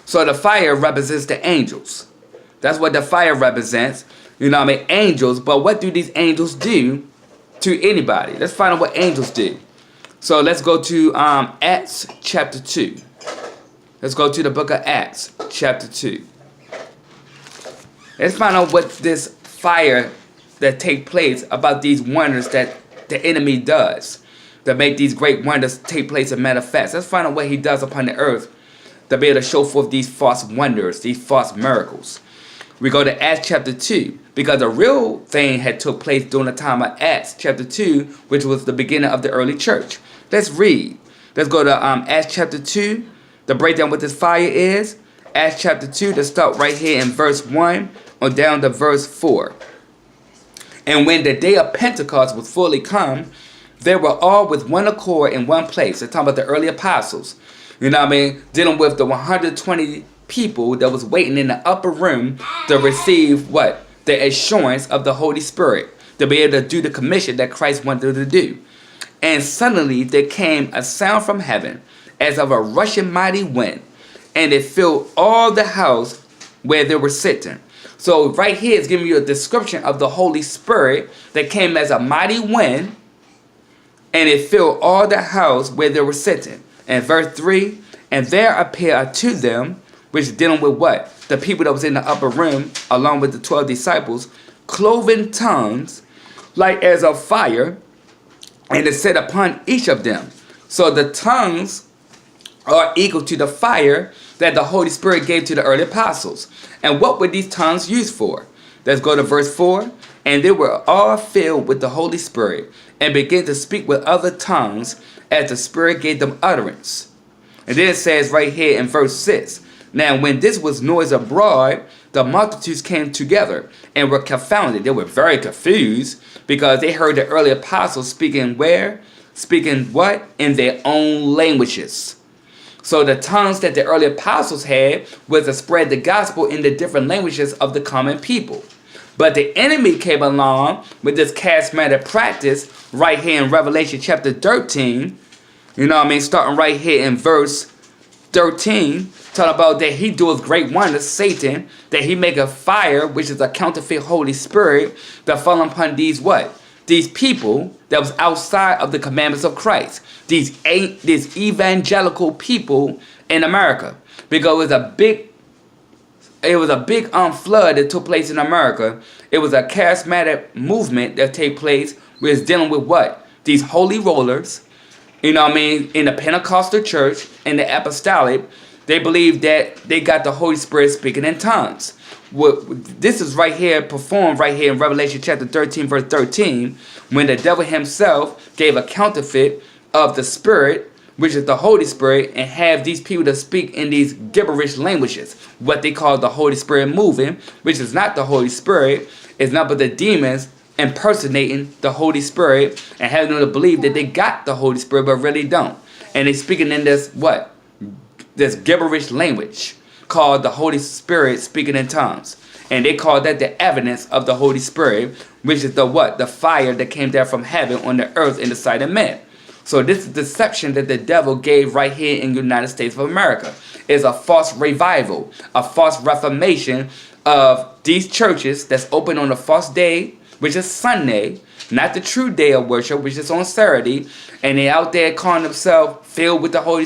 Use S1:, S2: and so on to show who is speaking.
S1: So the fire represents the angels. That's what the fire represents. You know what I mean? Angels. But what do these angels do to anybody? Let's find out what angels do. So let's go to Acts chapter 2. Let's go to the book of Acts chapter 2. Let's find out what this fire that take place about these wonders that the enemy does to make these great wonders take place and manifest. Let's find out what he does upon the earth to be able to show forth these false wonders, these false miracles. We go to Acts chapter 2 because the real thing had took place during the time of Acts chapter 2, which was the beginning of the early church. Let's read. Let's go to Acts chapter 2 to break down what this fire is. Acts chapter 2 to start right here in verse 1 on down to verse 4. And when the day of Pentecost was fully come, they were all with one accord in one place. They're talking about the early apostles. You know what I mean? Dealing with the 120 people that was waiting in the upper room to receive what? The assurance of the Holy Spirit. To be able to do the commission that Christ wanted to do. And suddenly there came a sound from heaven as of a rushing mighty wind. And it filled all the house where they were sitting. So right here is giving you a description of the Holy Spirit that came as a mighty wind. And it filled all the house where they were sitting. And verse 3, and there appeared to them, which is dealing with what? The people that was in the upper room, along with the 12 disciples, cloven tongues, like as of fire, and it set upon each of them. So the tongues are equal to the fire that the Holy Spirit gave to the early apostles. And what were these tongues used for? Let's go to verse 4. And they were all filled with the Holy Spirit, and began to speak with other tongues as the Spirit gave them utterance. And then it says right here in verse 6, now when this was noised abroad, the multitudes came together and were confounded. They were very confused because they heard the early apostles speaking where? Speaking what? In their own languages. So the tongues that the early apostles had was to spread the gospel in the different languages of the common people. But the enemy came along with this charismatic practice right here in Revelation chapter 13. You know what I mean? Starting right here in verse 13. Talking about that he doeth great wonders, Satan, that he make a fire, which is a counterfeit Holy Spirit, that fall upon these what? These people that was outside of the commandments of Christ. These evangelical people in America. Because it was a big flood that took place in America. It was a charismatic movement that took place, which is dealing with what? These holy rollers, you know what I mean, in the Pentecostal church, in the apostolic, they believe that they got the Holy Spirit speaking in tongues. This is right here, performed right here in Revelation chapter 13, verse 13, when the devil himself gave a counterfeit of the Spirit, which is the Holy Spirit, and have these people to speak in these gibberish languages, what they call the Holy Spirit moving, which is not the Holy Spirit, it's not but the demons impersonating the Holy Spirit and having them to believe that they got the Holy Spirit but really don't. And they speaking in this what? This gibberish language called the Holy Spirit speaking in tongues. And they call that the evidence of the Holy Spirit, which is the what? The fire that came down from heaven on the earth in the sight of men. So this deception that the devil gave right here in the United States of America is a false revival, a false reformation of these churches that's open on a false day, which is Sunday, not the true day of worship, which is on Saturday, and they out there calling themselves filled with the Holy